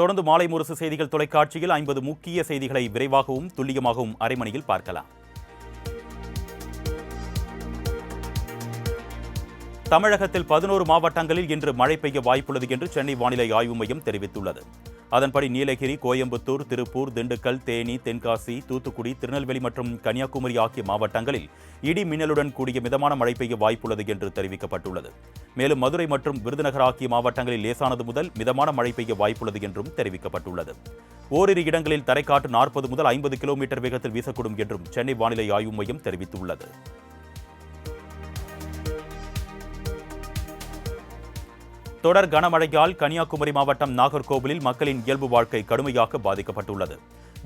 தொடர்ந்து மாலை முரசு செய்திகள் தொலைக்காட்சியில் 50 முக்கிய செய்திகளை விரைவாகவும் துல்லியமாகவும் அரைமணியில் பார்க்கலாம். தமிழகத்தில் 11 மாவட்டங்களில் இன்று மழை பெய்ய வாய்ப்புள்ளது என்று சென்னை வானிலை ஆய்வு மையம் தெரிவித்துள்ளது. அதன்படி நீலகிரி, கோயம்புத்தூர், திருப்பூர், திண்டுக்கல், தேனி, தென்காசி, தூத்துக்குடி, திருநெல்வேலி மற்றும் கன்னியாகுமரி ஆகிய மாவட்டங்களில் இடி மின்னலுடன் கூடிய மிதமான மழை பெய்ய வாய்ப்புள்ளது என்று தெரிவிக்கப்பட்டுள்ளது. மேலும் மதுரை மற்றும் விருதுநகர் ஆகிய மாவட்டங்களில் லேசானது முதல் மிதமான மழை பெய்ய வாய்ப்புள்ளது என்றும் தெரிவிக்கப்பட்டுள்ளது. ஓரிரு இடங்களில் தரைக்காற்று 40 முதல் 50 கிலோமீட்டர் வேகத்தில் வீசக்கூடும் என்றும் சென்னை வானிலை ஆய்வு மையம் தெரிவித்துள்ளது. தொடர் கனமழையால் கன்னியாகுமரி மாவட்டம் நாகர்கோவிலில் மக்களின் இயல்பு வாழ்க்கை கடுமையாக பாதிக்கப்பட்டுள்ளது.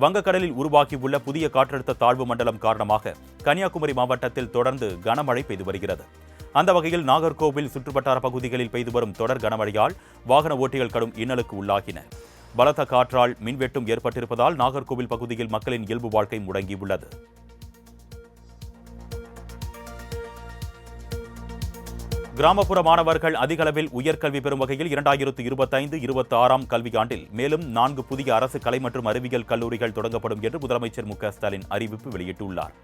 வங்கக்கடலில் உருவாகியுள்ள புதிய காற்றழுத்த தாழ்வு மண்டலம் காரணமாக கன்னியாகுமரி மாவட்டத்தில் தொடர்ந்து கனமழை பெய்து வருகிறது. அந்த வகையில் நாகர்கோவில் சுற்றுவட்டார பகுதிகளில் பெய்து வரும் தொடர் கனமழையால் வாகன ஓட்டிகள் கடும் இன்னலுக்கு உள்ளாகினர். பலத்த காற்றால் மின்வெட்டும் ஏற்பட்டிருப்பதால் நாகர்கோவில் பகுதியில் மக்களின் இயல்பு வாழ்க்கை முடங்கியுள்ளது. கிராமப்புற மாணவர்கள் அதிக அளவில் உயர்கல்வி பெறும் வகையில் 2025-26 கல்வியாண்டில் மேலும் 4 புதிய அரசு கலை மற்றும் அறிவியல் கல்லூரிகள் தொடங்கப்படும் என்று முதலமைச்சர் மு.க.ஸ்டாலின் அறிவிப்பு வெளியிட்டுள்ளார்.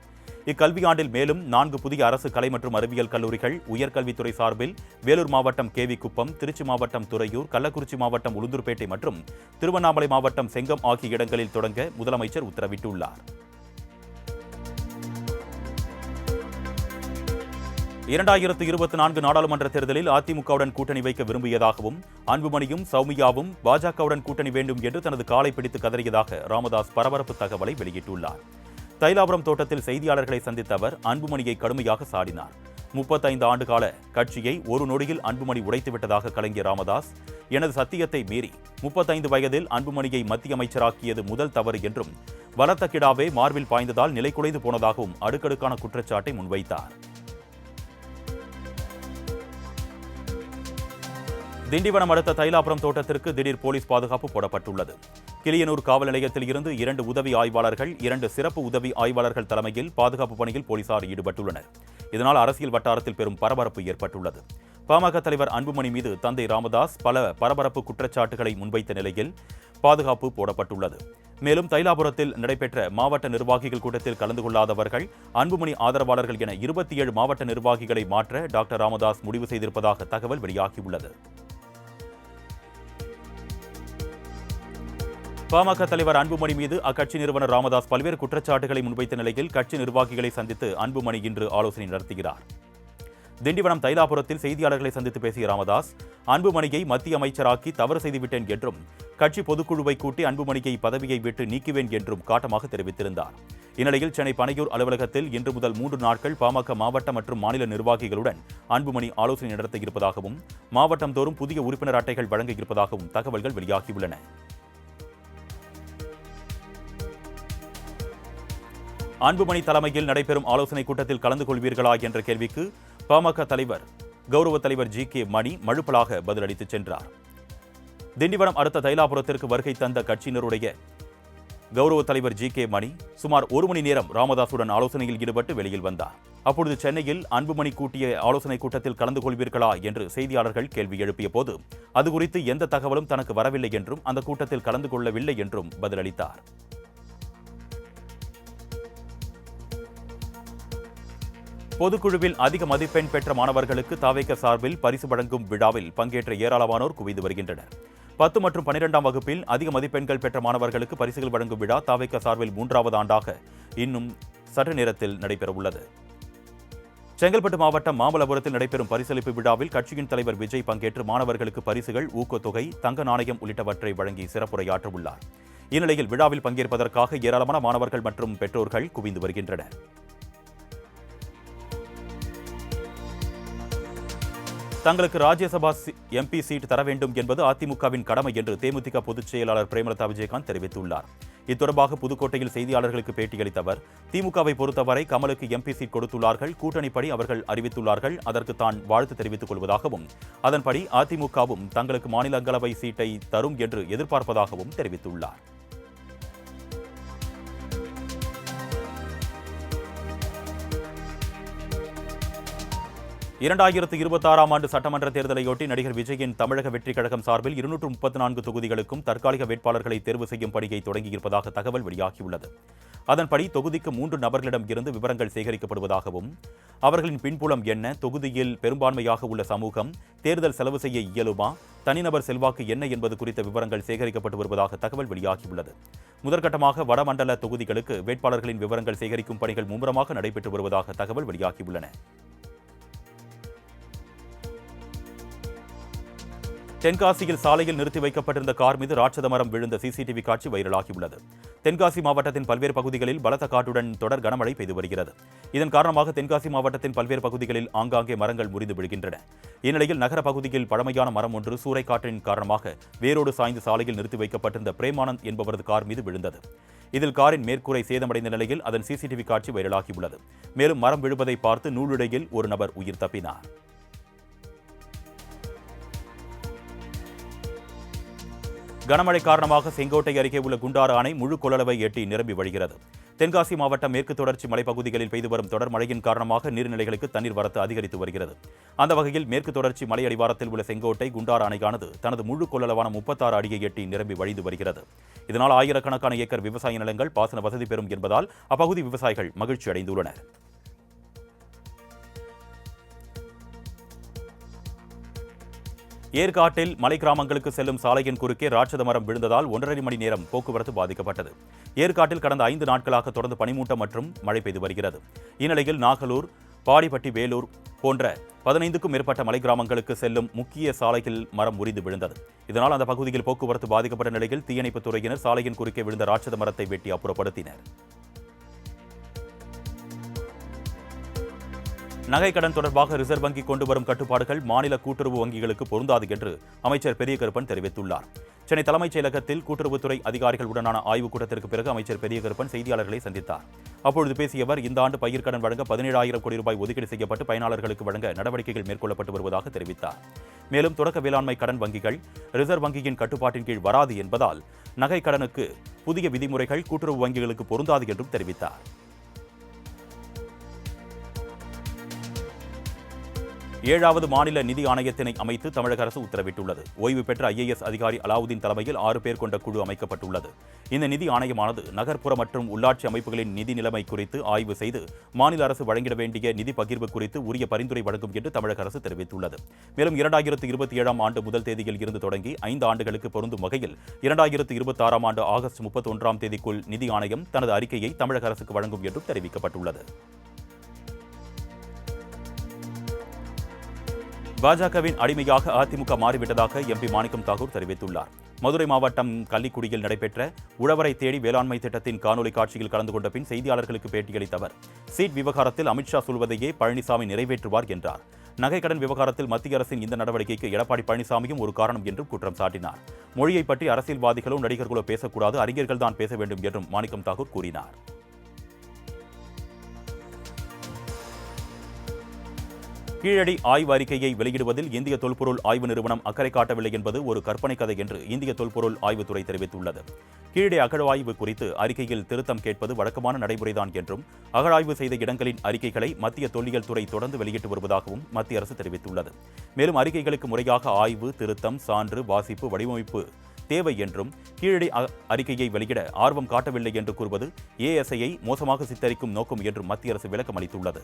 இக்கல்வியாண்டில் மேலும் 4 புதிய அரசு கலை மற்றும் அறிவியல் கல்லூரிகள் உயர்கல்வித்துறை சார்பில் வேலூர் மாவட்டம் கேவி குப்பம், திருச்சி மாவட்டம் துறையூர், கள்ளக்குறிச்சி மாவட்டம் உளுந்தூர்பேட்டை மற்றும் திருவண்ணாமலை மாவட்டம் செங்கம் ஆகிய இடங்களில் தொடங்க முதலமைச்சர் உத்தரவிட்டுள்ளார். 2024 நாடாளுமன்ற தேர்தலில் அதிமுகவுடன் கூட்டணி வைக்க விரும்பியதாகவும் அன்புமணியும் சௌமியாவும் பாஜகவுடன் கூட்டணி வேண்டும் என்று தனது காலை பிடித்து கதறியதாக ராமதாஸ் பரபரப்பு தகவலை வெளியிட்டுள்ளார். தைலாபுரம் தோட்டத்தில் செய்தியாளர்களை சந்தித்த அவர் அன்புமணியை கடுமையாக சாடினார். 35 ஆண்டுகால கட்சியை ஒரு நொடியில் அன்புமணி உடைத்துவிட்டதாக கலங்கிய ராமதாஸ், எனது சத்தியத்தை மீறி 35 வயதில் அன்புமணியை மத்திய அமைச்சராக்கியது முதல் தவறு என்றும் பலத்த கிடாவே மார்பில் பாய்ந்ததால் நிலைகுலைந்து போனதாகவும் அடுக்கடுக்கான குற்றச்சாட்டை முன்வைத்தார். திண்டிவனம் அடுத்த தைலாபுரம் தோட்டத்திற்கு திடீர் போலீஸ் பாதுகாப்பு போடப்பட்டுள்ளது. கிளியனூர் காவல் நிலையத்தில் இருந்து 2 உதவி ஆய்வாளர்கள், 2 சிறப்பு உதவி ஆய்வாளர்கள் தலைமையில் பாதுகாப்பு பணியில் போலீசார் ஈடுபட்டுள்ளனர். இதனால் அரசியல் வட்டாரத்தில் பெரும் பரபரப்பு ஏற்பட்டுள்ளது. பாமக தலைவர் அன்புமணி மீது தந்தை ராமதாஸ் பல பரபரப்பு குற்றச்சாட்டுகளை முன்வைத்த நிலையில் பாதுகாப்பு போடப்பட்டுள்ளது. மேலும் தைலாபுரத்தில் நடைபெற்ற மாவட்ட நிர்வாகிகள் கூட்டத்தில் கலந்து கொள்ளாதவர்கள், அன்புமணி ஆதரவாளர்கள் என 27 மாவட்ட நிர்வாகிகளை மாற்ற டாக்டர் ராமதாஸ் முடிவு செய்திருப்பதாக தகவல் வெளியாகியுள்ளது. பாமக தலைவர் அன்புமணி மீது அக்கட்சி நிறுவனர் ராமதாஸ் பல்வேறு குற்றச்சாட்டுகளை முன்வைத்த நிலையில் கட்சி நிர்வாகிகளை சந்தித்து அன்புமணி இன்று ஆலோசனை நடத்துகிறார். திண்டிவனம் தைலாபுரத்தில் செய்தியாளர்களை சந்தித்து பேசிய ராமதாஸ், அன்புமணியை மத்திய அமைச்சராக்கி தவறு செய்துவிட்டேன் என்றும் கட்சி பொதுக்குழுவை கூட்டி அன்புமணியை பதவியை விட்டு நீக்குவேன் என்றும் காட்டமாக தெரிவித்திருந்தார். இந்நிலையில் சென்னை பனையூர் அலுவலகத்தில் இன்று முதல் 3 நாட்கள் பாமக மாவட்ட மற்றும் மாநில நிர்வாகிகளுடன் அன்புமணி ஆலோசனை நடத்த இருப்பதாகவும் மாவட்டம் தோறும் புதிய உறுப்பினர் அட்டைகள் வழங்க இருப்பதாகவும் தகவல்கள் வெளியாகியுள்ளன. அன்புமணி தலைமையில் நடைபெறும் ஆலோசனைக் கூட்டத்தில் கலந்து கொள்வீர்களா என்ற கேள்விக்கு பாமக தலைவர் கௌரவ தலைவர் ஜி.கே. மணி மழுப்பலாக பதிலளித்து சென்றார். திண்டிவனம் அடுத்த தைலாபுரத்திற்கு வருகை தந்த கட்சியினருடைய கௌரவ தலைவர் ஜி.கே. மணி சுமார் 1 மணி நேரம் ராமதாசுடன் ஆலோசனையில் ஈடுபட்டு வெளியில் வந்தார். அப்பொழுது சென்னையில் அன்புமணி கூட்டிய ஆலோசனைக் கூட்டத்தில் கலந்து கொள்வீர்களா என்று செய்தியாளர்கள் கேள்வி எழுப்பிய போது அது குறித்து எந்த தகவலும் தனக்கு வரவில்லை என்றும் அந்த கூட்டத்தில் கலந்து கொள்ளவில்லை என்றும் பதிலளித்தார். பொதுக்குழுவில் அதிக மதிப்பெண் பெற்ற மாணவர்களுக்கு தாவேக சார்பில் பரிசு வழங்கும் விழாவில் பங்கேற்ற ஏராளமானோர் குவிந்து வருகின்றனர். 10 மற்றும் 12ஆம் வகுப்பில் அதிக மதிப்பெண்கள் பெற்ற மாணவர்களுக்கு பரிசுகள் வழங்கும் விழா தாவேக சார்பில் 3வது ஆண்டாக இன்னும் சற்று நேரத்தில் நடைபெறவுள்ளது. செங்கல்பட்டு மாவட்டம் மாமல்லபுரத்தில் நடைபெறும் பரிசளிப்பு விழாவில் கட்சியின் தலைவர் விஜய் பங்கேற்று மாணவர்களுக்கு பரிசுகள், ஊக்கத்தொகை, தங்க நாணயம் உள்ளிட்டவற்றை வழங்கி சிறப்புரையாற்ற உள்ளார். இந்நிலையில் விழாவில் பங்கேற்பதற்காக ஏராளமான மாணவர்கள் மற்றும் பெற்றோர்கள் குவிந்து வருகின்றனர். தங்களுக்கு ராஜ்யசபா எம்பி சீட் தர வேண்டும் என்பது அதிமுகவின் கடமை என்று தேமுதிக பொதுச் செயலாளர் பிரேமலதா விஜயகாந்த் தெரிவித்துள்ளார். இத்தொடர்பாக புதுக்கோட்டையில் செய்தியாளர்களுக்கு பேட்டியளித்த அவர், திமுகவை பொறுத்தவரை கமலுக்கு எம்பி சீட் கொடுத்துள்ளார்கள், கூட்டணிப்படி அவர்கள் அறிவித்துள்ளார்கள், அதற்கு தான் வாழ்த்து தெரிவித்துக் கொள்வதாகவும் அதன்படி அதிமுகவும் தங்களுக்கு மாநிலங்களவை சீட்டை தரும் என்று எதிர்பார்ப்பதாகவும் தெரிவித்துள்ளார். 2026ஆம் ஆண்டு சட்டமன்ற தேர்தலையொட்டி நடிகர் விஜயின் தமிழக வெற்றிக் கழகம் சார்பில் 234 தொகுதிகளுக்கும் தற்காலிக வேட்பாளர்களை தேர்வு செய்யும் பணியை தொடங்கியிருப்பதாக தகவல் வெளியாகியுள்ளது. அதன்படி தொகுதிக்கு 3 நபர்களிடம் இருந்து விவரங்கள் சேகரிக்கப்படுவதாகவும் அவர்களின் பின்புலம் என்ன, தொகுதியில் பெரும்பான்மையாக உள்ள சமூகம், தேர்தல் செலவு செய்ய இயலுமா, தனிநபர் செல்வாக்கு என்ன என்பது குறித்த விவரங்கள் சேகரிக்கப்பட்டு வருவதாக தகவல் வெளியாகியுள்ளது. முதற்கட்டமாக வடமண்டல தொகுதிகளுக்கு வேட்பாளர்களின் விவரங்கள் சேகரிக்கும் பணிகள் மும்முரமாக நடைபெற்று வருவதாக தகவல் வெளியாகியுள்ளன. தென்காசியில் சாலையில் நிறுத்தி வைக்கப்பட்டிருந்த கார் மீது ராட்சத மரம் விழுந்த சிசிடிவி காட்சி வைரலாகியுள்ளது. தென்காசி மாவட்டத்தின் பல்வேறு பகுதிகளில் பலத்த காற்றுடன் தொடர் கனமழை பெய்து வருகிறது. இதன் காரணமாக தென்காசி மாவட்டத்தின் பல்வேறு பகுதிகளில் ஆங்காங்கே மரங்கள் முறிந்து விழுகின்றன. இந்நிலையில் நகர பகுதியில் பழமையான மரம் ஒன்று சூறைக்காற்றின் காரணமாக வேரோடு சாய்ந்து சாலையில் நிறுத்தி வைக்கப்பட்டிருந்த பிரேமானந்த் என்பவரது கார் மீது விழுந்தது. இதில் காரின் மேற்கூரை சேதமடைந்த நிலையில் அதன் சிசிடிவி காட்சி வைரலாகியுள்ளது. மேலும் மரம் விழுவதை பார்த்து நூலிழையில் ஒரு நபர் உயிர் தப்பினார். கனமழை காரணமாக செங்கோட்டை அருகே உள்ள குண்டாறு அணை முழு கொள்ளளவை எட்டி நிரம்பி வழிகிறது. தென்காசி மாவட்டம் மேற்கு தொடர்ச்சி மலைப்பகுதிகளில் பெய்து வரும் தொடர் மழையின் காரணமாக நீர்நிலைகளுக்கு தண்ணீர் வரத்து அதிகரித்து வருகிறது. அந்த வகையில் மேற்கு தொடர்ச்சி மலை அடிவாரத்தில் உள்ள செங்கோட்டை குண்டாறு அணையானது தனது முழு கொள்ளளவான 36 அடியை எட்டி நிரம்பி வழிந்து வருகிறது. இதனால் ஆயிரக்கணக்கான ஏக்கர் விவசாய நிலங்கள் பாசன வசதி பெறும் என்பதால் அப்பகுதி விவசாயிகள் மகிழ்ச்சி அடைந்துள்ளனர். ஏற்காட்டில் மலை கிராமங்களுக்கு செல்லும் சாலையின் குறுக்கே ராட்சத மரம் விழுந்ததால் 1.5 மணி நேரம் போக்குவரத்து பாதிக்கப்பட்டது. ஏற்காட்டில் கடந்த 5 நாட்களாக தொடர்ந்து பனிமூட்டம் மற்றும் மழை பெய்து வருகிறது. இந்நிலையில் நாகலூர், பாடிப்பட்டி, வேலூர் போன்ற 15க்கும் மேற்பட்ட மலை கிராமங்களுக்கு செல்லும் முக்கிய சாலையில் மரம் முறிந்து விழுந்தது. இதனால் அந்த பகுதியில் போக்குவரத்து பாதிக்கப்பட்ட நிலையில் தீயணைப்புத் துறையினர் சாலையின் குறுக்கே விழுந்த ராட்சத மரத்தை வெட்டி அப்புறப்படுத்தினர். நகைக்கடன் தொடர்பாக ரிசர்வ் வங்கி கொண்டு வரும் கட்டுப்பாடுகள் மாநில கூட்டுறவு வங்கிகளுக்கு பொருந்தாது என்று அமைச்சர் பெரியகருப்பன் தெரிவித்துள்ளார். சென்னை தலைமைச் செயலகத்தில் கூட்டுறவுத்துறை அதிகாரிகளுடனான ஆய்வுக் கூட்டத்திற்கு பிறகு அமைச்சர் பெரியகருப்பன் செய்தியாளர்களை சந்தித்தார். அப்பொழுது பேசிய அவர், இந்த ஆண்டு பயிர்க்கடன் வழங்க 17,000 கோடி ரூபாய் ஒதுக்கீடு செய்யப்பட்டு பயனாளர்களுக்கு வழங்க நடவடிக்கைகள் மேற்கொள்ளப்பட்டு வருவதாக தெரிவித்தார். மேலும் தொடக்க வேளாண்மை கடன் வங்கிகள் ரிசர்வ் வங்கியின் கட்டுப்பாட்டின் கீழ் வராது என்பதால் நகைக்கடனுக்கு புதிய விதிமுறைகள் கூட்டுறவு வங்கிகளுக்கு பொருந்தாது என்றும் தெரிவித்தார். 7வது மாநில நிதி ஆணையத்தினை அமைத்து தமிழக அரசு உத்தரவிட்டுள்ளது. ஓய்வு பெற்ற IAS அதிகாரி அலாவுதீன் தலைமையில் 6 பேர் கொண்ட குழு அமைக்கப்பட்டுள்ளது. இந்த நிதி ஆணையமானது நகர்ப்புற மற்றும் உள்ளாட்சி அமைப்புகளின் நிதி நிலைமை குறித்து ஆய்வு செய்து மாநில அரசு வழங்கிட வேண்டிய நிதி பகிர்வு குறித்து உரிய பரிந்துரை வழங்கும் என்று தமிழக அரசு தெரிவித்துள்ளது. மேலும் 2027ஆம் ஆண்டு முதல் தேதியில் இருந்து தொடங்கி 5 ஆண்டுகளுக்கு பொருந்தும் வகையில் 2026ஆம் ஆண்டு ஆகஸ்ட் 31ஆம் தேதிக்குள் நிதி ஆணையம் தனது அறிக்கையை தமிழக அரசுக்கு வழங்கும் என்றும் தெரிவிக்கப்பட்டுள்ளது. பாஜகவின் அடிமையாக அதிமுக மாறிவிட்டதாக MP மாணிக்கம் தாகூர் தெரிவித்துள்ளார். மதுரை மாவட்டம் கள்ளிக்குடியில் நடைபெற்ற உழவரை தேடி வேளாண்மை திட்டத்தின் காணொலி காட்சியில் கலந்து கொண்ட பின் செய்தியாளர்களுக்கு பேட்டியளித்த அவர், சீட் விவகாரத்தில் அமித்ஷா சொல்வதையே பழனிசாமி நிறைவேற்றுவார் என்றார். நகைக்கடன் விவகாரத்தில் மத்திய அரசின் இந்த நடவடிக்கைக்கு எடப்பாடி பழனிசாமியும் ஒரு காரணம் என்றும் குற்றம் சாட்டினார். மொழியை பற்றி அரசியல்வாதிகளோ நடிகர்களோ பேசக்கூடாது, அறிஞர்கள் தான் பேச வேண்டும் என்றும் மாணிக்கம் தாகூர் கூறினார். கீழடி ஆய்வு அறிக்கையை வெளியிடுவதில் இந்திய தொல்பொருள் ஆய்வு நிறுவனம் அக்கறை காட்டவில்லை என்பது ஒரு கற்பனை கதை என்று இந்திய தொல்பொருள் ஆய்வுத்துறை தெரிவித்துள்ளது. கீழடி அகழாய்வு குறித்து அறிக்கையில் திருத்தம் கேட்பது வழக்கமான நடைமுறைதான் என்றும் அகழாய்வு செய்த இடங்களின் அறிக்கைகளை மத்திய தொல்லியல் துறை தொடர்ந்து வெளியிட்டு வருவதாகவும் மத்திய அரசு தெரிவித்துள்ளது. மேலும் அறிக்கைகளுக்கு முறையாக ஆய்வு, திருத்தம், சான்று, வாசிப்பு, வடிவமைப்பு தேவை என்றும் கீழடி அறிக்கையை வெளியிட ஆர்வம் காட்டவில்லை என்று கூறுவது ASIயை மோசமாக சித்தரிக்கும் நோக்கம் என்றும் மத்திய அரசு விளக்கம் அளித்துள்ளது.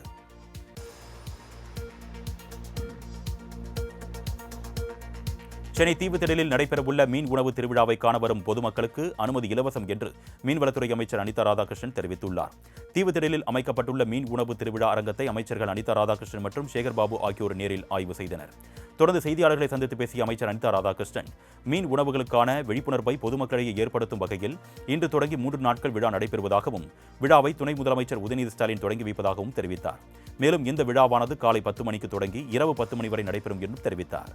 சென்னை தீவுத்திடலில் நடைபெறவுள்ள மீன் உணவு திருவிழாவை காண வரும் பொதுமக்களுக்கு அனுமதி இலவசம் என்று மீன்வளத்துறை அமைச்சர் அனிதா ராதாகிருஷ்ணன் தெரிவித்துள்ளார். தீவுத்திடலில் அமைக்கப்பட்டுள்ள மீன் உணவு திருவிழா அரங்கத்தை அமைச்சர்கள் அனிதா ராதாகிருஷ்ணன் மற்றும் சேகர்பாபு ஆகியோர் நேரில் ஆய்வு செய்தனர். தொடர்ந்து செய்தியாளர்களை சந்தித்து பேசிய அமைச்சர் அனிதா ராதாகிருஷ்ணன், மீன் உணவுகளுக்கான விழிப்புணர்வை பொதுமக்களிடையே ஏற்படுத்தும் வகையில் இன்று தொடங்கி 3 நாட்கள் விழா நடைபெறுவதாகவும் விழாவை துணை முதலமைச்சர் உதயநிதி ஸ்டாலின் தொடங்கி வைப்பதாகவும் தெரிவித்தார். மேலும் இந்த விழாவானது காலை 10 மணிக்கு தொடங்கி இரவு 10 மணி வரை நடைபெறும் என்றும் தெரிவித்தார்.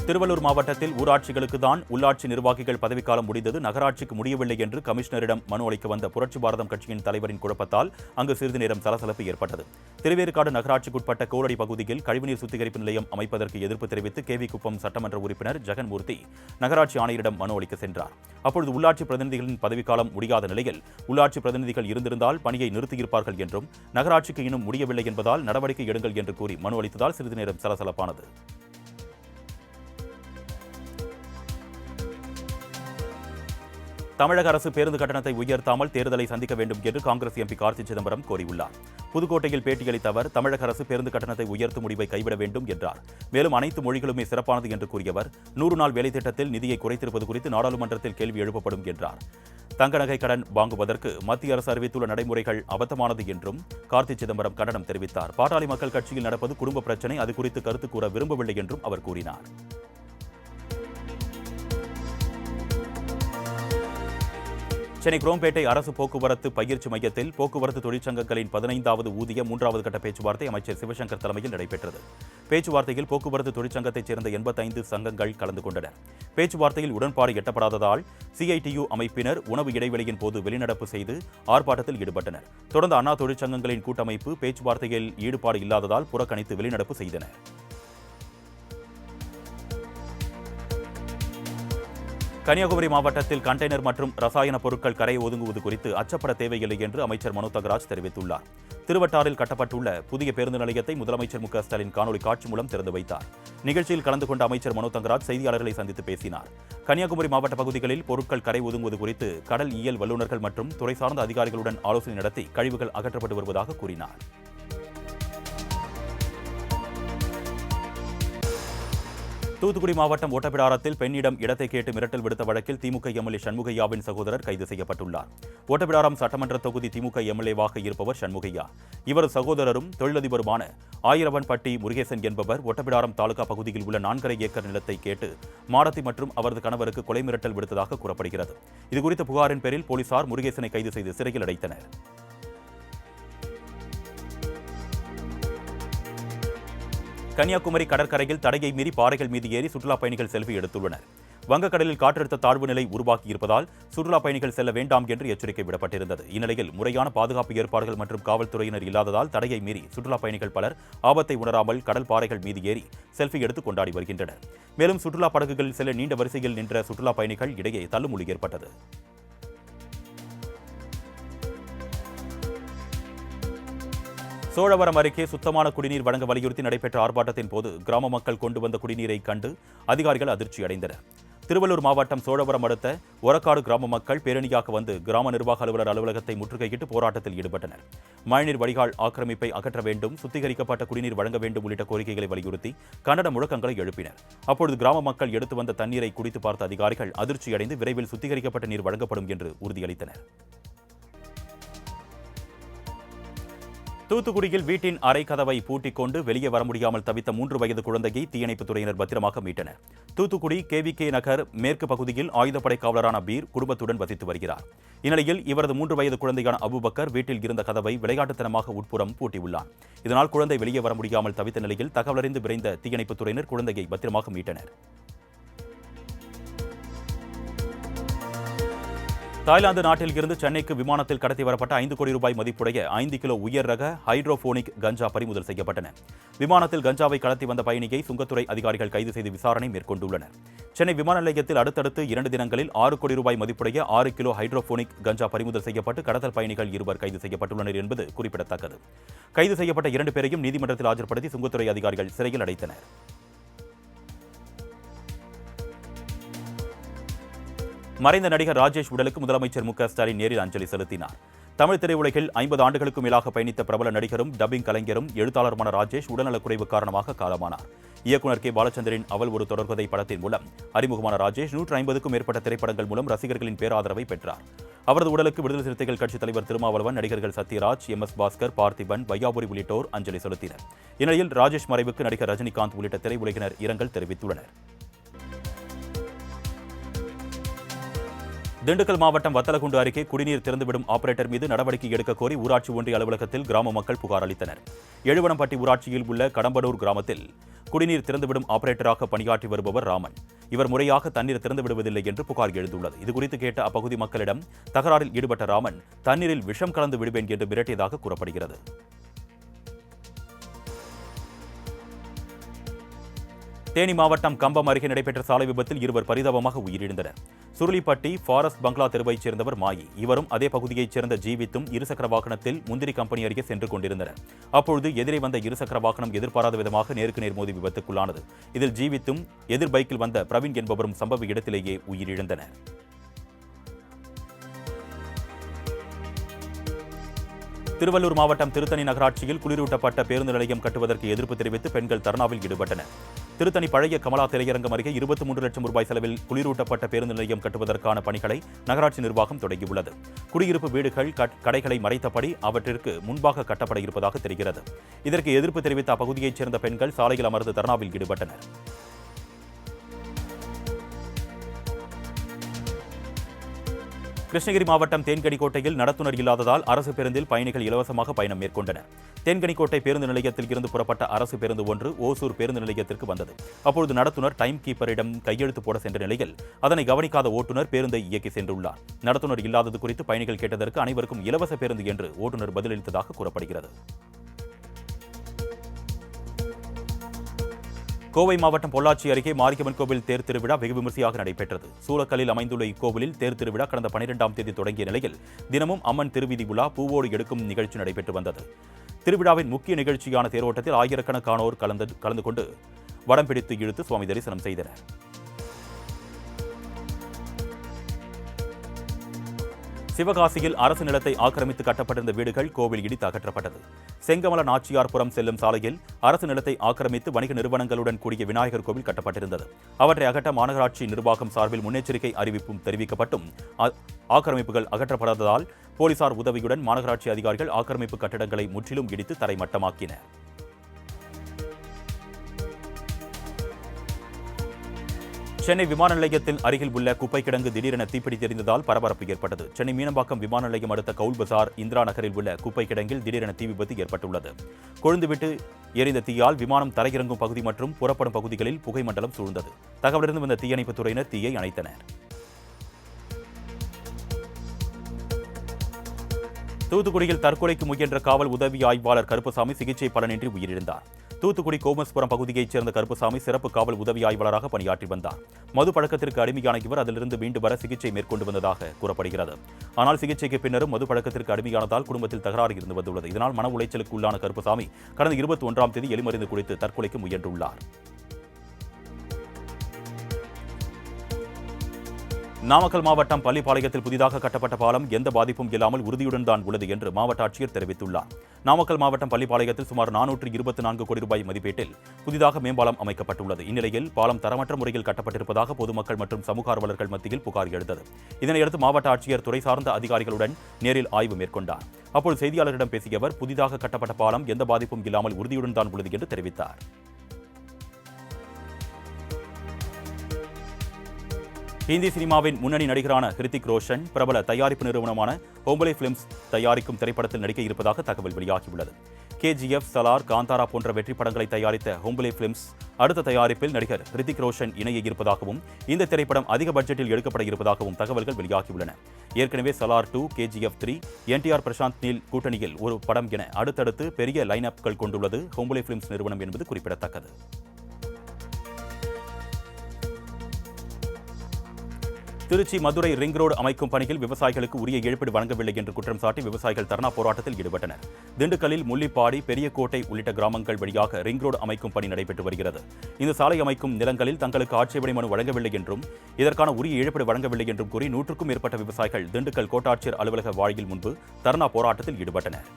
திருவள்ளூர் மாவட்டத்தில் ஊராட்சிகளுக்கு தான் உள்ளாட்சி நிர்வாகிகள் பதவிக்காலம் முடிந்தது, நகராட்சிக்கு முடியவில்லை என்று கமிஷனரிடம் மனு அளிக்க வந்த புரட்சி பாரதம் கட்சியின் தலைவரின் குழப்பத்தால் அங்கு சிறிது நேரம் சலசலப்பு ஏற்பட்டது. திருவேற்காடு நகராட்சிக்குட்பட்ட கோலடி பகுதியில் கழிவுநீர் சுத்திகரிப்பு நிலையம் அமைப்பதற்கு எதிர்ப்பு தெரிவித்து கேவி குப்பம் சட்டமன்ற உறுப்பினர் ஜெகன்மூர்த்தி நகராட்சி ஆணையரிடம் மனு அளிக்க சென்றார். அப்பொழுது உள்ளாட்சி பிரதிநிதிகளின் பதவிக்காலம் முடியாத நிலையில் உள்ளாட்சி பிரதிநிதிகள் இருந்திருந்தால் பணியை நிறுத்தியிருப்பார்கள் என்றும் நகராட்சிக்கு இன்னும் முடியவில்லை என்பதால் நடவடிக்கை எடுங்கள் என்று கூறி மனு அளித்ததால் சிறிது நேரம் சலசலப்பானது. தமிழக அரசு பேருந்து கட்டணத்தை உயர்த்தாமல் தேர்தலை சந்திக்க வேண்டும் என்று காங்கிரஸ் எம்பி கார்த்தி சிதம்பரம் கோரியுள்ளார். புதுக்கோட்டையில் பேட்டியளித்த அவர் தமிழக அரசு பேருந்து கட்டணத்தை உயர்த்தும் முடிவை கைவிட வேண்டும் என்றார். மேலும் அனைத்து மொழிகளுமே சிறப்பானது என்று கூறியவர் 100 நாள் வேலை திட்டத்தில் நிதியை குறைத்திருப்பது குறித்து நாடாளுமன்றத்தில் கேள்வி எழுப்பப்படும் என்றார். தங்க நகை கடன் வாங்குவதற்கு மத்திய அரசு அறிவித்துள்ள நடைமுறைகள் அபத்தமானது என்றும் கார்த்தி சிதம்பரம் கண்டனம் தெரிவித்தார். பாட்டாளி மக்கள் கட்சியில் நடப்பது குடும்ப பிரச்சினை, அது குறித்து கருத்து கூற விரும்பவில்லை என்றும் அவர் கூறினார். சென்னை குரோம்பேட்டை அரசு போக்குவரத்து பயிற்சி மையத்தில் போக்குவரத்து தொழிற்சங்கங்களின் 15வது ஊதிய 3வது கட்ட பேச்சுவார்த்தை அமைச்சர் சிவசங்கர் தலைமையில் நடைபெற்றது. பேச்சுவார்த்தையில் போக்குவரத்து தொழிற்சங்கத்தைச் சேர்ந்த 85 சங்கங்கள் கலந்து கொண்டனர். பேச்சுவார்த்தையில் உடன்பாடு எட்டப்படாததால் CITU அமைப்பினர் உணவு இடைவெளியின் போது வெளிநடப்பு செய்து ஆர்ப்பாட்டத்தில் ஈடுபட்டனர். தொடர்ந்து அண்ணா தொழிற்சங்கங்களின் கூட்டமைப்பு பேச்சுவார்த்தையில் ஈடுபாடு இல்லாததால் புறக்கணித்து வெளிநடப்பு செய்தனர். கன்னியாகுமரி மாவட்டத்தில் கண்டெய்னர் மற்றும் ரசாயன பொருட்கள் கரையை ஒதுங்குவது குறித்து அச்சப்பட தேவையில்லை என்று அமைச்சர் மனோ தங்கராஜ் தெரிவித்துள்ளார். திருவட்டாரில் கட்டப்பட்டுள்ள புதிய பேருந்து நிலையத்தை முதலமைச்சர் மு க ஸ்டாலின் காணொலி காட்சி மூலம் திறந்து வைத்தார். நிகழ்ச்சியில் கலந்து கொண்ட அமைச்சர் மனோ தங்கராஜ் செய்தியாளர்களை சந்தித்து பேசினார். கன்னியாகுமரி மாவட்ட பகுதிகளில் பொருட்கள் கரை ஒதுங்குவது குறித்து கடல் இயல் வல்லுநர்கள் மற்றும் துறை சார்ந்த அதிகாரிகளுடன் ஆலோசனை நடத்தி கழிவுகள் அகற்றப்பட்டு வருவதாக கூறினார். தூத்துக்குடி மாவட்டம் ஓட்டப்பிடாரத்தில் பெண்ணிடம் இடத்தை கேட்டு மிரட்டல் விடுத்த வழக்கில் திமுக எம்எல்ஏ சண்முகையாவின் சகோதரர் கைது செய்யப்பட்டுள்ளார். ஓட்டப்பிடாரம் சட்டமன்ற தொகுதி திமுக எம்எல்ஏவாக இருப்பவர் சண்முகையா. இவரது சகோதரரும் தொழிலதிபருமான ஆயிரவன்பட்டி முருகேசன் என்பவர் ஓட்டப்பிடாரம் தாலுகா பகுதியில் உள்ள 4.5 ஏக்கர் நிலத்தை கேட்டு மாடத்தி மற்றும் அவரது கணவருக்கு கொலை மிரட்டல் விடுத்ததாக கூறப்படுகிறது. இதுகுறித்த புகாரின் பேரில் போலீசார் முருகேசனை கைது செய்து சிறையில் அடைத்தனர். கன்னியாகுமரி கடற்கரையில் தடையை மீறி பாறைகள் மீது ஏறி சுற்றுலா பயணிகள் செல்ஃபி எடுத்துள்ளனர். வங்கக்கடலில் காற்றழுத்த தாழ்வு நிலை உருவாக்கியிருப்பதால் சுற்றுலா பயணிகள் செல்ல வேண்டாம் என்று எச்சரிக்கை விடப்பட்டிருந்தது. இந்நிலையில் முறையான பாதுகாப்பு ஏற்பாடுகள் மற்றும் காவல்துறையினர் இல்லாததால் தடையை மீறி சுற்றுலா பயணிகள் பலர் ஆபத்தை உணராமல் கடல் பாறைகள் மீது ஏறி செல்ஃபி எடுத்து கொண்டாடி வருகின்றனர். மேலும் சுற்றுலா படகுகள் செல்ல நீண்ட வரிசையில் நின்ற சுற்றுலா பயணிகள் இடையே தள்ளுமுள்ளு ஏற்பட்டது. சோழவரம் அருகே சுத்தமான குடிநீர் வழங்க வலியுறுத்தி நடைபெற்ற ஆர்ப்பாட்டத்தின் போது கிராம மக்கள் கொண்டு வந்த குடிநீரை கண்டு அதிகாரிகள் அதிர்ச்சி அடைந்தனர். திருவள்ளூர் மாவட்டம் சோழவரம் அடுத்த ஒரக்காடு கிராம மக்கள் பேரணியாக வந்து கிராம நிர்வாக அலுவலர் அலுவலகத்தை முற்றுகையிட்டு போராட்டத்தில் ஈடுபட்டனர். மழைநீர் வடிகால் ஆக்கிரமிப்பை அகற்ற வேண்டும், சுத்திகரிக்கப்பட்ட குடிநீர் வழங்க வேண்டும் உள்ளிட்ட கோரிக்கைகளை வலியுறுத்தி கண்டன முழக்கங்களை எழுப்பினர். அப்பொழுது கிராம மக்கள் எடுத்து வந்த தண்ணீரை குடித்து பார்த்த அதிகாரிகள் அதிர்ச்சியடைந்து விரைவில் சுத்திகரிக்கப்பட்ட நீர் வழங்கப்படும் என்று உறுதியளித்தனர். தூத்துக்குடியில் வீட்டின் அறை கதவை பூட்டிக் கொண்டு வெளியே வர முடியாமல் தவித்த 3 வயது குழந்தையை தீயணைப்புத் துறையினர் பத்திரமாக மீட்டனர். தூத்துக்குடி KVK நகர் மேற்கு பகுதியில் ஆயுதப்படை காவலரான பீர் குடும்பத்துடன் வசித்து வருகிறார். இந்நிலையில் இவரது 3 வயது குழந்தையான அபுபக்கர் வீட்டில் இருந்த கதவை விளையாட்டுத்தனமாக உட்புறம் பூட்டியுள்ளார். இதனால் குழந்தை வெளியே வர முடியாமல் தவித்த நிலையில் தகவலறிந்து விரைந்த தீயணைப்புத் துறையினர் குழந்தையை பத்திரமாக மீட்டனர். தாய்லாந்து நாட்டில் இருந்து சென்னைக்கு விமானத்தில் கடத்தி வரப்பட்ட 5 கோடி ரூபாய் மதிப்புடைய 5 கிலோ உயர் ரக ஹைட்ரோபோனிக் கஞ்சா பறிமுதல் செய்யப்பட்டன. விமானத்தில் கஞ்சாவை கடத்தி வந்த பயணியை சுங்கத்துறை அதிகாரிகள் கைது செய்து விசாரணை மேற்கொண்டுள்ளனர். சென்னை விமான நிலையத்தில் அடுத்தடுத்து 2 தினங்களில் 6 கோடி ரூபாய் மதிப்புடைய 6 கிலோ ஹைட்ரோபோனிக் கஞ்சா பறிமுதல் செய்யப்பட்டு கடத்தல் பயணிகள் 2 கைது செய்யப்பட்டுள்ளனர் என்பது குறிப்பிடத்தக்கது. கைது செய்யப்பட்ட 2 பேரையும் நீதிமன்றத்தில் ஆஜர்படுத்தி சுங்கத்துறை அதிகாரிகள் சிறையில் அடைத்தனர். மறைந்த நடிகர் ராஜேஷ் உடலுக்கு முதலமைச்சர் மு க ஸ்டாலின் நேரில் அஞ்சலி செலுத்தினார். தமிழ் திரையுலகில் 50 ஆண்டுகளுக்கும் மேலாக பயணித்த பிரபல நடிகரும் டப்பிங் கலைஞரும் எழுத்தாளருமான ராஜேஷ் உடல்நலக்குறைவு காரணமாக காலமானார். இயக்குநர் கே பாலச்சந்தரின் அவள் ஒரு தொடர்கதை படத்தின் மூலம் அறிமுகமான ராஜேஷ் 150க்கும் மேற்பட்ட திரைப்படங்கள் மூலம் ரசிகர்களின் பேராதரவை பெற்றார். அவரது உடலுக்கு விடுதலை சிறுத்தைகள் கட்சித் தலைவர் திருமாவளவன், நடிகர்கள் சத்யராஜ், MS பாஸ்கர், பார்த்திபன், வையாபுரி உள்ளிட்டோர் அஞ்சலி செலுத்தினர். இந்நிலையில் ராஜேஷ் மறைவுக்கு நடிகர் ரஜினிகாந்த் உள்ளிட்ட திரையுலகினர் இரங்கல் தெரிவித்துள்ளனர். திண்டுக்கல் மாவட்டம் வத்தலகுண்டு அருகே குடிநீர் திறந்துவிடும் ஆபரேட்டர் மீது நடவடிக்கை எடுக்க கோரி ஊராட்சி ஒன்றிய அலுவலகத்தில் கிராம மக்கள் புகார் அளித்தனர். எழுவனம்பட்டி ஊராட்சியில் உள்ள கடம்பனூர் கிராமத்தில் குடிநீர் திறந்துவிடும் ஆபரேட்டராக பணியாற்றி வருபவர் ராமன். இவர் முறையாக தண்ணீர் திறந்து விடுவதில்லை என்று புகார் எழுந்துள்ளது. இதுகுறித்து கேட்ட அப்பகுதி மக்களிடம் தகராறில் ஈடுபட்ட ராமன் தண்ணீரில் விஷம் கலந்து விடுவேன் என்று மிரட்டியதாக கூறப்படுகிறது. தேனி மாவட்டம் கம்பம் அருகே நடைபெற்ற சாலை விபத்தில் இருவர் பரிதாபமாக உயிரிழந்தனர். சுருளிப்பட்டி ஃபாரஸ்ட் பங்களா தெருவைச் சேர்ந்தவர் மாயி. இவரும் அதே பகுதியைச் சேர்ந்த ஜீவித்தும் இருசக்கர வாகனத்தில் முந்திரி கம்பெனி அருகே சென்று கொண்டிருந்தனர். அப்பொழுது எதிரே வந்த இருசக்கர வாகனம் எதிர்பாராத விதமாக நேருக்கு நேர் மோதி விபத்துக்குள்ளானது. இதில் ஜீவித்தும் எதிர் பைக்கில் வந்த பிரவீன் என்பவரும் சம்பவ இடத்திலேயே உயிரிழந்தனர். திருவள்ளூர் மாவட்டம் திருத்தணி நகராட்சியில் குளிரூட்டப்பட்ட பேருந்து நிலையம் கட்டுவதற்கு எதிர்ப்பு தெரிவித்து பெண்கள் தர்ணாவில் ஈடுபட்டனர். திருத்தணி பழைய கமலா திரையரங்கம் அருகே 23 லட்சம் ரூபாய் செலவில் குளிரூட்டப்பட்ட பேருந்து நிலையம் கட்டுவதற்கான பணிகளை நகராட்சி நிர்வாகம் தொடங்கியுள்ளது. குடியிருப்பு வீடுகள், கடைகளை மறைத்தபடி அவற்றிற்கு முன்பாக கட்டப்பட இருப்பதாக தெரிகிறது. இதற்கு எதிர்ப்பு தெரிவித்த அப்பகுதியைச் சேர்ந்த பெண்கள் சாலையில் அமர்ந்து தர்ணாவில் ஈடுபட்டனர். கிருஷ்ணகிரி மாவட்டம் தேன்கனிக்கோட்டையில் நடத்துனர் இல்லாததால் அரசு பேருந்தில் பயணிகள் இலவசமாக பயணம் மேற்கொண்டனர். தேன்கனிக்கோட்டை பேருந்து நிலையத்தில் இருந்து புறப்பட்ட அரசு பேருந்து ஒன்று ஓசூர் பேருந்து நிலையத்திற்கு வந்தது. அப்பொழுது நடத்துனர் டைம் கீப்பரிடம் கையெழுத்து போட சென்ற நிலையில் அதனை கவனிக்காத ஓட்டுநர் பேருந்தை இயக்கி சென்றுள்ளார். நடத்துனர் இல்லாதது குறித்து பயணிகள் கேட்டதற்கு அனைவருக்கும் இலவச பேருந்து என்று ஓட்டுநர் பதிலளித்ததாக கூறப்படுகிறது. கோவை மாவட்டம் பொள்ளாச்சி அருகே மாரியம்மன் கோவில் தேர் திருவிழா வெகு விமர்சையாக நடைபெற்றது. சூலக்கல்லில் அமைந்துள்ள இக்கோவிலில் தேர் திருவிழா கடந்த 12ஆம் தேதி தொடங்கிய நிலையில் தினமும் அம்மன் திருவீதி உலா, பூவோடு எடுக்கும் நிகழ்ச்சி நடைபெற்று வந்தது. திருவிழாவின் முக்கிய நிகழ்ச்சியான தேரோட்டத்தில் ஆயிரக்கணக்கானோர் கலந்து கொண்டு வடம் பிடித்து இழுத்து சுவாமி தரிசனம் செய்தனர். சிவகாசியில் அரசு நிலத்தை ஆக்கிரமித்து கட்டப்பட்டிருந்த வீடுகள் கோவில் இடித்து அகற்றப்பட்டது. செங்கமல நாச்சியார்புரம் செல்லும் சாலையில் அரசு நிலத்தை ஆக்கிரமித்து வணிக நிறுவனங்களுடன் கூடிய விநாயகர் கோவில் கட்டப்பட்டிருந்தது. அவற்றை அகற்ற மாநகராட்சி நிர்வாகம் சார்பில் முன்னெச்சரிக்கை அறிவிப்பும் தெரிவிக்கப்பட்டும் ஆக்கிரமிப்புகள் அகற்றப்படாததால் போலீசார் உதவியுடன் மாநகராட்சி அதிகாரிகள் ஆக்கிரமிப்பு கட்டடங்களை முற்றிலும் இடித்து தரைமட்டமாக்கினர். சென்னை விமான நிலையத்தில் அருகில் உள்ள குப்பை கிடங்கு திடீரென தீப்பிடித்து எரிந்ததால் பரபரப்பு ஏற்பட்டது. சென்னை மீனம்பாக்கம் விமான நிலையம் அடுத்த கவுல் பசார் இந்திரா நகரில் உள்ள குப்பை கிடங்கில் திடீரென தீ விபத்து ஏற்பட்டுள்ளது. கொழுந்துவிட்டு எரிந்த தீயால் விமானம் தரையிறங்கும் பகுதி மற்றும் புறப்படும் பகுதிகளில் புகை மண்டலம் சூழ்ந்தது. தகவலிருந்து வந்த தீயணைப்புத் துறையினர் தீயை அணைத்தனர். தூத்துக்குடியில் தற்கொலைக்கு முயன்ற காவல் உதவி ஆய்வாளர் கருப்பசாமி சிகிச்சை பலனின்றி உயிரிழந்தார். தூத்துக்குடி கோமஸ்புரம் பகுதியைச் சேர்ந்த கருப்பசாமி சிறப்பு காவல் உதவி ஆய்வாளராக பணியாற்றி வந்தார். மது பழக்கத்திற்கு அடிமையான இவர் அதிலிருந்து மீண்டு வர சிகிச்சை மேற்கொண்டு வந்ததாக கூறப்படுகிறது. ஆனால் சிகிச்சைக்கு பின்னரும் மது பழக்கத்திற்கு அடிமையானதால் குடும்பத்தில் தகராறு இருந்து வந்துள்ளது. இதனால் மன உளைச்சலுக்கு உள்ளான கருப்பசாமி கடந்த 21ஆம் தேதி எலிமருந்து குடித்து தற்கொலைக்கு முயன்றுள்ளார். நாமக்கல் மாவட்டம் பள்ளிப்பாளையத்தில் புதிதாக கட்டப்பட்ட பாலம் எந்த பாதிப்பும் இல்லாமல் உறுதியுடன் தான் உள்ளது என்று மாவட்ட ஆட்சியர் தெரிவித்துள்ளார். நாமக்கல் மாவட்டம் பள்ளிப்பாளையத்தில் சுமார் 424 கோடி ரூபாய் மதிப்பீட்டில் புதிதாக மேம்பாலம் அமைக்கப்பட்டுள்ளது. இந்நிலையில் பாலம் தரமற்ற முறையில் கட்டப்பட்டிருப்பதாக பொதுமக்கள் மற்றும் சமூக ஆர்வலர்கள் மத்தியில் புகார் எழுந்தது. இதனையடுத்து மாவட்ட ஆட்சியர் துறை சார்ந்த அதிகாரிகளுடன் நேரில் ஆய்வு மேற்கொண்டார். அப்போது செய்தியாளர்களிடம் பேசிய அவர் புதிதாக கட்டப்பட்ட பாலம் எந்த பாதிப்பும் இல்லாமல் உறுதியுடன் தான் உள்ளது என்று தெரிவித்தார். ஹிந்தி சினிமாவின் முன்னணி நடிகரான ஹிருத்திக் ரோஷன் பிரபல தயாரிப்பு நிறுவனமான ஹோம்பலே பிலிம்ஸ் தயாரிக்கும் திரைப்படத்தில் நடிக்க இருப்பதாக தகவல் வெளியாகியுள்ளது. KGF, சலார், காந்தாரா போன்ற வெற்றி படங்களை தயாரித்த ஹோம்பலே பிலிம்ஸ் அடுத்த தயாரிப்பில் நடிகர் ஹிருத்திக் ரோஷன் இணைய இருப்பதாகவும் இந்த திரைப்படம் அதிக பட்ஜெட்டில் எடுக்கப்பட இருப்பதாகவும் தகவல்கள் வெளியாகியுள்ளன. ஏற்கனவே Salaar 2, KGF 3, NTR Prashanth Neil கூட்டணியில் ஒரு படம் என அடுத்தடுத்து பெரிய லைன் அப்கள் கொண்டுள்ளது ஹோம்பலே பிலிம்ஸ் நிறுவனம் என்பது குறிப்பிடத்தக்கது. திருச்சி மதுரை ரிங் ரோடு அமைக்கும் பணியில் விவசாயிகளுக்கு உரிய இழப்பீடு வழங்கவில்லை என்று குற்றம் சாட்டி விவசாயிகள் தர்ணா போராட்டத்தில் ஈடுபட்டனர். திண்டுக்கல்லில் முள்ளிப்பாடி, பெரியக்கோட்டை உள்ளிட்ட கிராமங்கள் வழியாக ரிங் ரோடு அமைக்கும் பணி நடைபெற்று வருகிறது. இந்த சாலை அமைக்கும் நிலங்களில் தங்களுக்கு ஆட்சேபனை மனு வழங்கவில்லை என்றும் இதற்கான உரிய இழப்பீடு வழங்கவில்லை என்றும் கூறி 100க்கும் மேற்பட்ட விவசாயிகள் திண்டுக்கல் கோட்டாட்சியர் அலுவலக வாயில் முன்பு தர்ணா போராட்டத்தில் ஈடுபட்டனர்.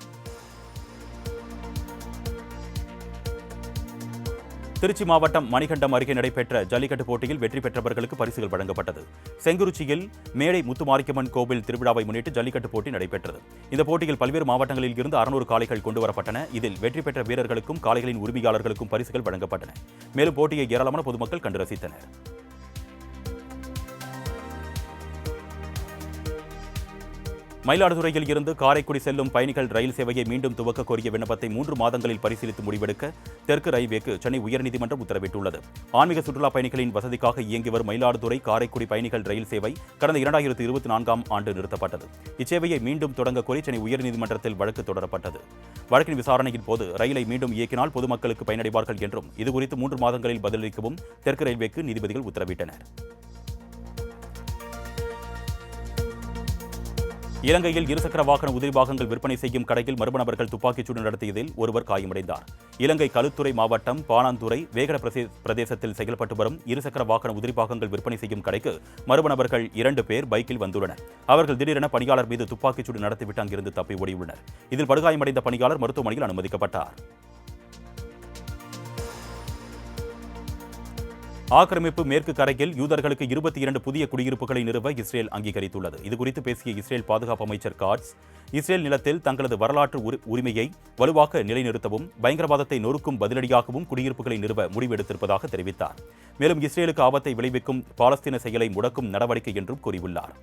திருச்சி மாவட்டம் மணிகண்டம் அருகே நடைபெற்ற ஜல்லிக்கட்டு போட்டியில் வெற்றி பெற்றவர்களுக்கு பரிசுகள் வழங்கப்பட்டது. செங்குறிச்சியில் மேடை முத்துமாரியம்மன் கோவில் திருவிழாவை முன்னிட்டு ஜல்லிக்கட்டு போட்டி நடைபெற்றது. இந்த போட்டியில் பல்வேறு மாவட்டங்களில் இருந்து 600 காளைகள் கொண்டுவரப்பட்டன. இதில் வெற்றி பெற்ற வீரர்களுக்கும் காளைகளின் உரிமையாளர்களுக்கும் பரிசுகள் வழங்கப்பட்டன. மேலும் போட்டியை ஏராளமான பொதுமக்கள் கண்டு ரசித்தனர். மயிலாடுதுறையில் இருந்து காரைக்குடி செல்லும் பயணிகள் ரயில் சேவையை மீண்டும் துவக்க கோரிய விண்ணப்பத்தை 3 மாதங்களில் பரிசீலித்து முடிவெடுக்க தெற்கு ரயில்வேக்கு சென்னை உயர்நீதிமன்றம் உத்தரவிட்டுள்ளது. ஆன்மீக சுற்றுலா பயணிகளின் வசதிக்காக இயங்கி வரும் மயிலாடுதுறை காரைக்குடி பயணிகள் ரயில் சேவை கடந்த 2024ஆம் ஆண்டு நிறுத்தப்பட்டது. இச்சேவையை மீண்டும் தொடங்க கோரி சென்னை உயர்நீதிமன்றத்தில் வழக்கு தொடரப்பட்டது. வழக்கின் விசாரணையின் போது ரயிலை மீண்டும் இயக்கினால் பொதுமக்களுக்கு பயனடைவார்கள் என்றும் இதுகுறித்து 3 மாதங்களில் பதிலளிக்கவும் தெற்கு ரயில்வேக்கு நீதிபதிகள் உத்தரவிட்டனர். இலங்கையில் இருசக்கர வாகன உதிரி பாகங்கள் விற்பனை செய்யும் கடையில் மர்ம நபர்கள் துப்பாக்கிச்சூடு நடத்தியதில் ஒருவர் காயமடைந்தார். இலங்கை களுத்துறை மாவட்டம் பாணந்துறை வேகட பிரதேசத்தில் செயல்பட்டு வரும் இருசக்கர வாகன உதிரி பாகங்கள் விற்பனை செய்யும் கடைக்கு மர்ம நபர்கள் 2 பேர் பைக்கில் வந்துள்ளனர். அவர்கள் திடீரென பணியாளர் மீது துப்பாக்கிச்சூடு நடத்திவிட்டு அங்கிருந்து தப்பி ஓடியுள்ளனர். இதில் படுகாயமடைந்த பணியாளர் மருத்துவமனையில் அனுமதிக்கப்பட்டார். ஆக்கிரமிப்பு மேற்கு கரையில் யூதர்களுக்கு 22 புதிய குடியிருப்புகளை நிறுவ இஸ்ரேல் அங்கீகரித்துள்ளது. இதுகுறித்து பேசிய இஸ்ரேல் பாதுகாப்பு அமைச்சர் காட்ஸ், இஸ்ரேல் நிலத்தில் தங்களது வரலாற்று உரிமையை வலுவாக நிலைநிறுத்தவும் பயங்கரவாதத்தை நொறுக்கும் பதிலடியாகவும் குடியிருப்புகளை நிறுவ முடிவெடுத்திருப்பதாக தெரிவித்தார். மேலும் இஸ்ரேலுக்கு ஆபத்தை விளைவிக்கும் பாலஸ்தீன செயலை முடக்கும் நடவடிக்கை என்றும் கூறியுள்ளார்.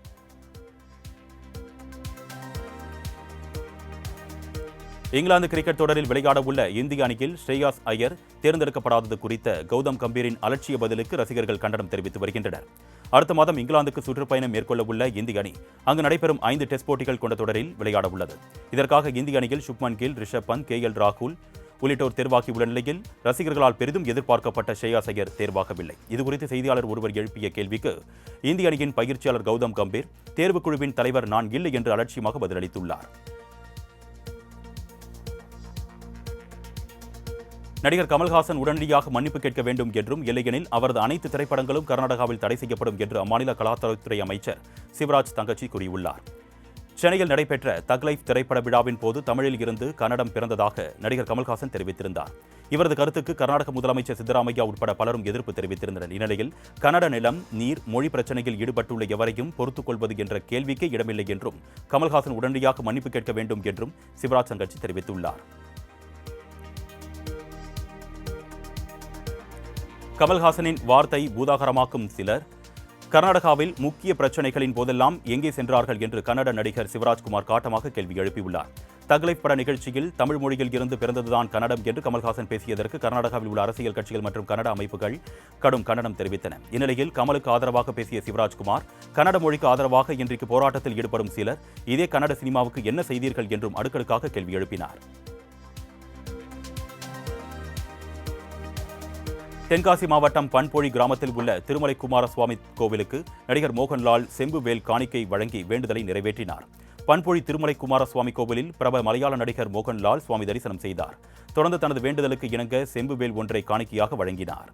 இங்கிலாந்து கிரிக்கெட் தொடரில் விளையாட உள்ள இந்திய அணியில் ஸ்ரேயாஸ் ஐயர் தேர்ந்தெடுக்கப்படாதது குறித்த கௌதம் கம்பீரின் அலட்சிய பதிலுக்கு ரசிகர்கள் கண்டனம் தெரிவித்து வருகின்றனர். அடுத்த மாதம் இங்கிலாந்துக்கு சுற்றுப்பயணம் மேற்கொள்ள உள்ள இந்திய அணி அங்கு நடைபெறும் 5 டெஸ்ட் போட்டிகள் கொண்ட தொடரில் விளையாட உள்ளது. இதற்காக இந்திய அணியில் சுப்மன் கில், ரிஷப் பந்த், KL ராகுல் உள்ளிட்டோர் தேர்வாகியுள்ள நிலையில் ரசிகர்களால் பெரிதும் எதிர்பார்க்கப்பட்ட ஸ்ரேயாஸ் ஐயர் தேர்வாகவில்லை. இதுகுறித்து செய்தியாளர் ஒருவர் எழுப்பிய கேள்விக்கு இந்திய அணியின் பயிற்சியாளர் கௌதம் கம்பீர் தேர்வுக்குழுவின் தலைவர் நான் இல்லை என்று அலட்சியமாக பதிலளித்துள்ளார். நடிகர் கமல்ஹாசன் உடனடியாக மன்னிப்பு கேட்க வேண்டும் என்றும், இல்லையெனில் அவரது அனைத்து திரைப்படங்களும் கர்நாடகாவில் தடை செய்யப்படும் என்று அம்மாநில கலாச்சாரத்துறை அமைச்சர் சிவராஜ் தங்கச்சி கூறியுள்ளார். சென்னையில் நடைபெற்ற தக் லைஃப் திரைப்பட விழாவின் போது தமிழில் இருந்து கன்னடம் பிறந்ததாக நடிகர் கமல்ஹாசன் தெரிவித்திருந்தார். இவரது கருத்துக்கு கர்நாடக முதலமைச்சர் சித்தராமையா உட்பட பலரும் எதிர்ப்பு தெரிவித்திருந்தனர். இந்நிலையில் கன்னட நிலம், நீர், மொழி பிரச்சினையில் ஈடுபட்டுள்ள எவரையும் பொறுத்துக் கொள்வது என்ற கேள்விக்கே இடமில்லை என்றும் கமல்ஹாசன் உடனடியாக மன்னிப்பு கேட்க வேண்டும் என்றும் சிவராஜ் தங்கச்சி தெரிவித்துள்ளார். கமல்ஹாசனின் வார்த்தை பூதாகரமாக்கும் சிலர் கர்நாடகாவில் முக்கிய பிரச்சினைகளின் போதெல்லாம் எங்கே சென்றார்கள் என்று கன்னட நடிகர் சிவராஜ்குமார் காட்டமாக கேள்வி எழுப்பியுள்ளார். தக் லைஃப் பட நிகழ்ச்சியில் தமிழ் மொழியில் இருந்து பிறந்ததுதான் கன்னடம் என்று கமல்ஹாசன் பேசியதற்கு கர்நாடகாவில் உள்ள அரசியல் கட்சிகள் மற்றும் கன்னட அமைப்புகள் கடும் கண்டனம் தெரிவித்தன. இந்நிலையில் கமலுக்கு ஆதரவாக பேசிய சிவராஜ்குமார், கன்னட மொழிக்கு ஆதரவாக இன்றைக்கு போராட்டத்தில் ஈடுபடும் சிலர் இதே கன்னட சினிமாவுக்கு என்ன செய்தீர்கள் என்றும் அடுக்கடுக்காக கேள்வி எழுப்பினார். தென்காசி மாவட்டம் பண்பொழி கிராமத்தில் உள்ள திருமலை குமாரசுவாமி கோவிலுக்கு நடிகர் மோகன்லால் செம்புவேல் காணிக்கை வழங்கி வேண்டுதலை நிறைவேற்றினார். பண்பொழி திருமலை குமாரசுவாமி கோவிலில் பிரபல மலையாள நடிகர் மோகன்லால் சுவாமி தரிசனம் செய்தார். தொடர்ந்து தனது வேண்டுதலுக்கு இணங்க செம்புவேல் ஒன்றை காணிக்கையாக வழங்கினார்.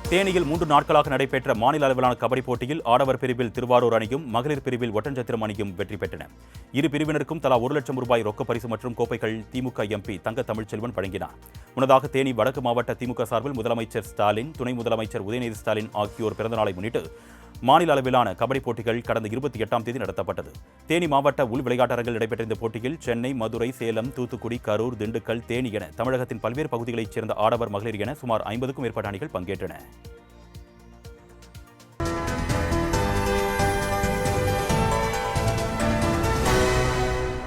தேனியில் 3 நாட்களாக நடைபெற்ற மாநில அளவிலான கபடி போட்டியில் ஆடவர் பிரிவில் திருவாரூர் அணியும் மகளிர் பிரிவில் ஒட்டன்சத்திரம் அணியும் வெற்றி பெற்றன. இரு பிரிவினருக்கும் தலா 1 லட்சம் ரூபாய் ரொக்க பரிசு மற்றும் கோப்பைகள் திமுக MP தங்க தமிழ்ச்செல்வன் வழங்கினார். முன்னதாக தேனி வடக்கு மாவட்ட திமுக சார்பில் முதலமைச்சர் ஸ்டாலின், துணை முதலமைச்சர் உதயநிதி ஸ்டாலின் ஆகியோர் பிறந்தநாளை முன்னிட்டு மாநில அளவிலான கபடி போட்டிகள் கடந்த 28ஆம் தேதி நடத்தப்பட்டது. தேனி மாவட்ட உள் விளையாட்டரங்கில் நடைபெற்ற இந்த போட்டியில் சென்னை, மதுரை, சேலம், தூத்துக்குடி, கரூர், திண்டுக்கல், தேனி என தமிழகத்தின் பல்வேறு பகுதிகளைச் சேர்ந்த ஆடவர், மகளிர் என சுமார் 50க்கும் மேற்பட்ட அணிகள் பங்கேற்றன.